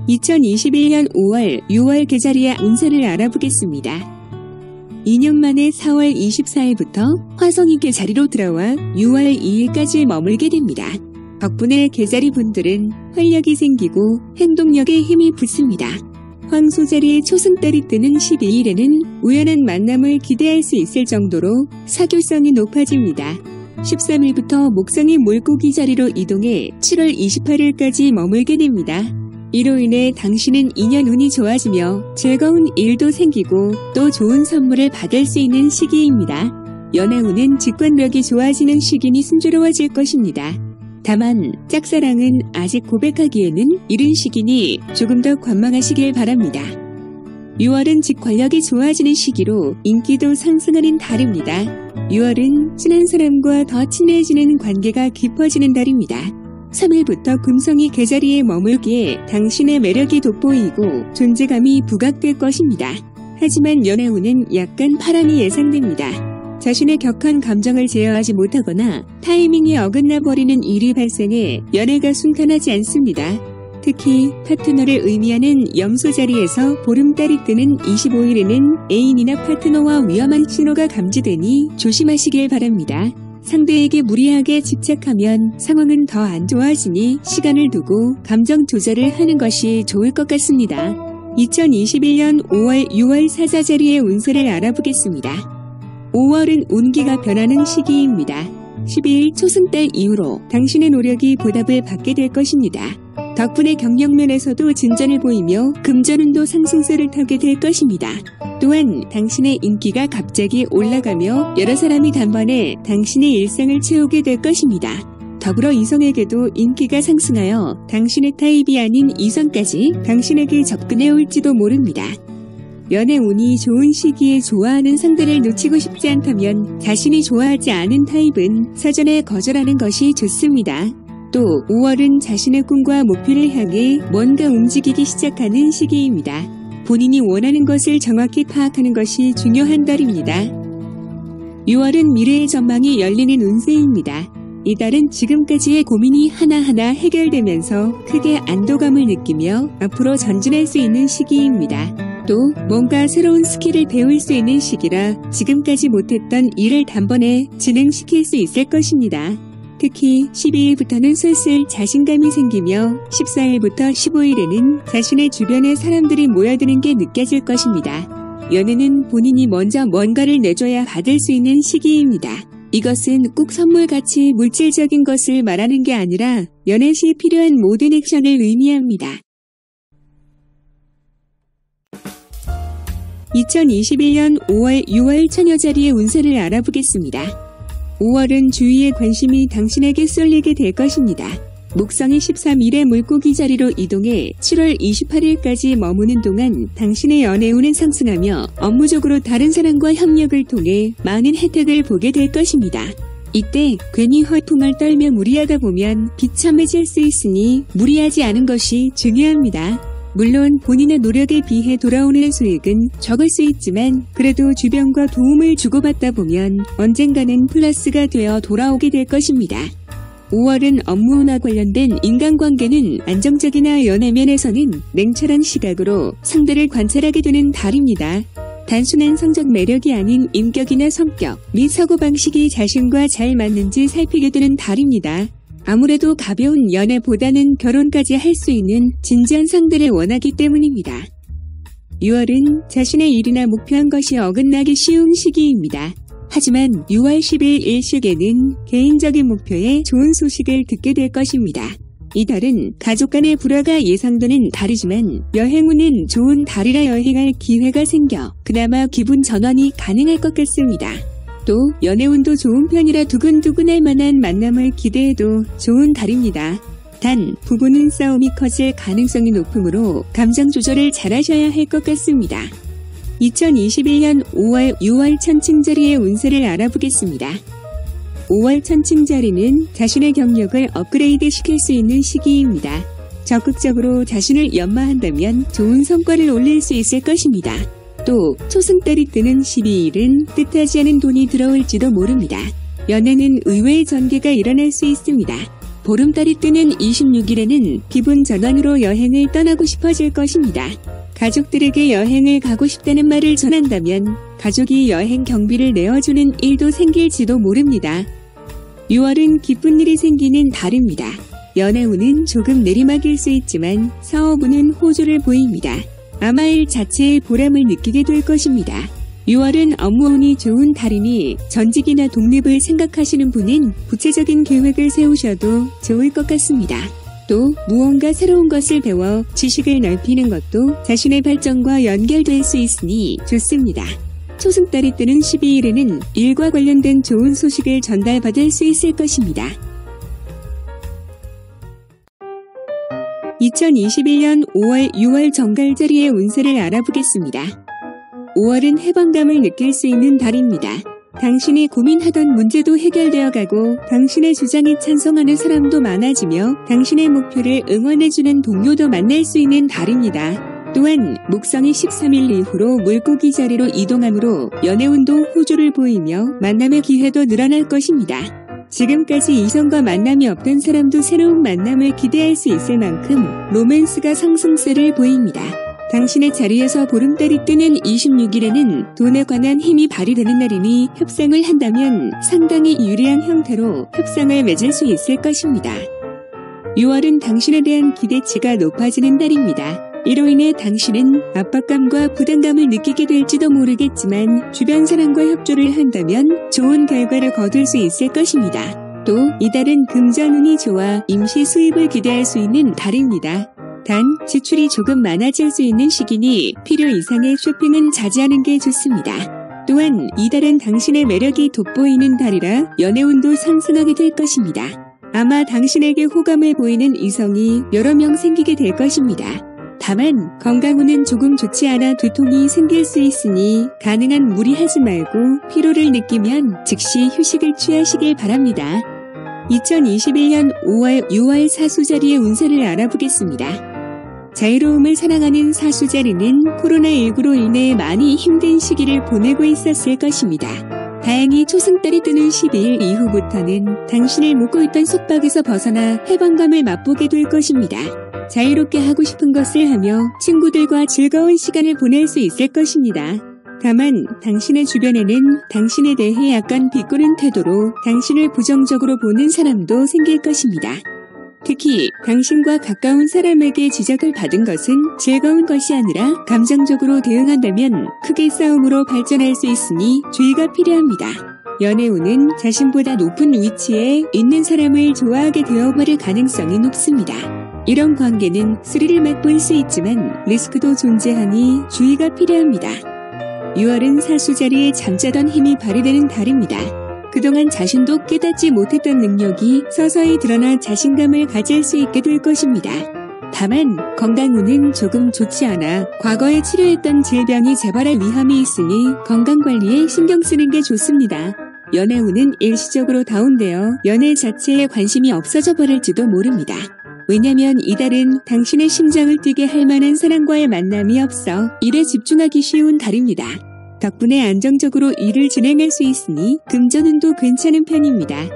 2021년 5월, 6월 계자리의 운세를 알아보겠습니다. 2년 만에 4월 24일부터 화성이 계자리로 들어와 6월 2일까지 머물게 됩니다. 덕분에 계자리 분들은 활력이 생기고 행동력에 힘이 붙습니다. 황소자리에 초승달이 뜨는 12일에는 우연한 만남을 기대할 수 있을 정도로 사교성이 높아집니다. 13일부터 목성이 물고기 자리로 이동해 7월 28일까지 머물게 됩니다. 이로 인해 당신은 인연 운이 좋아지며 즐거운 일도 생기고 또 좋은 선물을 받을 수 있는 시기입니다. 연애 운은 직관력이 좋아지는 시기니 순조로워질 것입니다. 다만 짝사랑은 아직 고백하기에는 이른 시기니 조금 더 관망하시길 바랍니다. 6월은 직관력이 좋아지는 시기로 인기도 상승하는 달입니다. 6월은 친한 사람과 더 친해지는 관계가 깊어지는 달입니다. 3일부터 금성이 계자리에 머물기에 당신의 매력이 돋보이고 존재감이 부각될 것입니다. 하지만 연애운은 약간 파란이 예상됩니다. 자신의 격한 감정을 제어하지 못하거나 타이밍이 어긋나 버리는 일이 발생해 연애가 순탄하지 않습니다. 특히 파트너를 의미하는 염소 자리에서 보름달이 뜨는 25일에는 애인이나 파트너와 위험한 신호가 감지되니 조심하시길 바랍니다. 상대에게 무리하게 집착하면 상황은 더 안 좋아지니 시간을 두고 감정 조절을 하는 것이 좋을 것 같습니다. 2021년 5월, 6월 사자자리의 운세를 알아보겠습니다. 5월은 운기가 변하는 시기입니다. 12일 초승달 이후로 당신의 노력이 보답을 받게 될 것입니다. 덕분에 경력면에서도 진전을 보이며 금전운도 상승세를 타게 될 것입니다. 또한 당신의 인기가 갑자기 올라가며 여러 사람이 단번에 당신의 일상을 채우게 될 것입니다. 더불어 이성에게도 인기가 상승하여 당신의 타입이 아닌 이성까지 당신에게 접근해 올지도 모릅니다. 연애 운이 좋은 시기에 좋아하는 상대를 놓치고 싶지 않다면 자신이 좋아하지 않은 타입은 사전에 거절하는 것이 좋습니다. 또 5월은 자신의 꿈과 목표를 향해 뭔가 움직이기 시작하는 시기입니다. 본인이 원하는 것을 정확히 파악하는 것이 중요한 달입니다. 6월은 미래의 전망이 열리는 운세입니다. 이 달은 지금까지의 고민이 하나하나 해결되면서 크게 안도감을 느끼며 앞으로 전진할 수 있는 시기입니다. 또 뭔가 새로운 스킬을 배울 수 있는 시기라 지금까지 못했던 일을 단번에 진행시킬 수 있을 것입니다. 특히 12일부터는 슬슬 자신감이 생기며 14일부터 15일에는 자신의 주변에 사람들이 모여드는 게 느껴질 것입니다. 연애는 본인이 먼저 뭔가를 내줘야 받을 수 있는 시기입니다. 이것은 꼭 선물같이 물질적인 것을 말하는 게 아니라 연애 시 필요한 모든 액션을 의미합니다. 2021년 5월, 6월 처녀자리의 운세를 알아보겠습니다. 5월은 주위의 관심이 당신에게 쏠리게 될 것입니다. 목성이 13일에 물고기 자리로 이동해 7월 28일까지 머무는 동안 당신의 연애운은 상승하며 업무적으로 다른 사람과 협력을 통해 많은 혜택을 보게 될 것입니다. 이때 괜히 허풍을 떨며 무리하다 보면 비참해질 수 있으니 무리하지 않은 것이 중요합니다. 물론 본인의 노력에 비해 돌아오는 수익은 적을 수 있지만 그래도 주변과 도움을 주고받다 보면 언젠가는 플러스가 되어 돌아오게 될 것입니다. 5월은 업무운과 관련된 인간관계는 안정적이나 연애면에서는 냉철한 시각으로 상대를 관찰하게 되는 달입니다. 단순한 성적 매력이 아닌 인격이나 성격 및 사고방식이 자신과 잘 맞는지 살피게 되는 달입니다. 아무래도 가벼운 연애보다는 결혼까지 할 수 있는 진지한 상대를 원하기 때문입니다. 6월은 자신의 일이나 목표한 것이 어긋나기 쉬운 시기입니다. 하지만 6월 10일 일식에는 개인적인 목표에 좋은 소식을 듣게 될 것입니다. 이 달은 가족 간의 불화가 예상되는 달이지만 여행운은 좋은 달이라 여행할 기회가 생겨 그나마 기분 전환이 가능할 것 같습니다. 또 연애운도 좋은 편이라 두근두근할 만한 만남을 기대해도 좋은 달입니다. 단 부부는 싸움이 커질 가능성이 높으므로 감정 조절을 잘하셔야 할 것 같습니다. 2021년 5월, 6월 천칭자리의 운세를 알아보겠습니다. 5월 천칭자리는 자신의 경력을 업그레이드 시킬 수 있는 시기입니다. 적극적으로 자신을 연마한다면 좋은 성과를 올릴 수 있을 것입니다. 또 초승달이 뜨는 12일은 뜻하지 않은 돈이 들어올지도 모릅니다. 연애는 의외의 전개가 일어날 수 있습니다. 보름달이 뜨는 26일에는 기분 전환으로 여행을 떠나고 싶어질 것입니다. 가족들에게 여행을 가고 싶다는 말을 전한다면 가족이 여행 경비를 내어주는 일도 생길지도 모릅니다. 6월은 기쁜 일이 생기는 달입니다. 연애운은 조금 내리막일 수 있지만 사업운은 호조를 보입니다. 아마 일 자체의 보람을 느끼게 될 것입니다. 6월은 업무운이 좋은 달이니 전직이나 독립을 생각하시는 분은 구체적인 계획을 세우셔도 좋을 것 같습니다. 또 무언가 새로운 것을 배워 지식을 넓히는 것도 자신의 발전과 연결될 수 있으니 좋습니다. 초승달이 뜨는 12일에는 일과 관련된 좋은 소식을 전달받을 수 있을 것입니다. 2021년 5월, 6월 정갈자리의 운세를 알아보겠습니다. 5월은 해방감을 느낄 수 있는 달입니다. 당신이 고민하던 문제도 해결되어 가고 당신의 주장에 찬성하는 사람도 많아지며 당신의 목표를 응원해주는 동료도 만날 수 있는 달입니다. 또한 목성이 13일 이후로 물고기 자리로 이동하므로 연애운도 호조를 보이며 만남의 기회도 늘어날 것입니다. 지금까지 이성과 만남이 없던 사람도 새로운 만남을 기대할 수 있을 만큼 로맨스가 상승세를 보입니다. 당신의 자리에서 보름달이 뜨는 26일에는 돈에 관한 힘이 발휘되는 날이니 협상을 한다면 상당히 유리한 형태로 협상을 맺을 수 있을 것입니다. 6월은 당신에 대한 기대치가 높아지는 달입니다. 이로 인해 당신은 압박감과 부담감을 느끼게 될지도 모르겠지만 주변 사람과 협조를 한다면 좋은 결과를 거둘 수 있을 것입니다. 또 이달은 금전운이 좋아 임시 수입을 기대할 수 있는 달입니다. 단 지출이 조금 많아질 수 있는 시기니 필요 이상의 쇼핑은 자제하는 게 좋습니다. 또한 이달은 당신의 매력이 돋보이는 달이라 연애운도 상승하게 될 것입니다. 아마 당신에게 호감을 보이는 이성이 여러 명 생기게 될 것입니다. 다만 건강운은 조금 좋지 않아 두통이 생길 수 있으니 가능한 무리하지 말고 피로를 느끼면 즉시 휴식을 취하시길 바랍니다. 2021년 5월, 6월 사수자리의 운세를 알아보겠습니다. 자유로움을 사랑하는 사수자리는 코로나19로 인해 많이 힘든 시기를 보내고 있었을 것입니다. 다행히 초승달이 뜨는 12일 이후부터는 당신을 묶고 있던 속박에서 벗어나 해방감을 맛보게 될 것입니다. 자유롭게 하고 싶은 것을 하며 친구들과 즐거운 시간을 보낼 수 있을 것입니다. 다만 당신의 주변에는 당신에 대해 약간 비꼬는 태도로 당신을 부정적으로 보는 사람도 생길 것입니다. 특히 당신과 가까운 사람에게 지적을 받은 것은 즐거운 것이 아니라 감정적으로 대응한다면 크게 싸움으로 발전할 수 있으니 주의가 필요합니다. 연애운은 자신보다 높은 위치에 있는 사람을 좋아하게 되어버릴 가능성이 높습니다. 이런 관계는 스릴을 맛볼 수 있지만 리스크도 존재하니 주의가 필요합니다. 6월은 사수자리에 잠자던 힘이 발휘되는 달입니다. 그동안 자신도 깨닫지 못했던 능력이 서서히 드러나 자신감을 가질 수 있게 될 것입니다. 다만 건강운은 조금 좋지 않아 과거에 치료했던 질병이 재발할 위험이 있으니 건강관리에 신경 쓰는 게 좋습니다. 연애운은 일시적으로 다운되어 연애 자체에 관심이 없어져 버릴지도 모릅니다. 왜냐면 이달은 당신의 심장을 뛰게 할 만한 사람과의 만남이 없어 일에 집중하기 쉬운 달입니다. 덕분에 안정적으로 일을 진행할 수 있으니 금전운도 괜찮은 편입니다.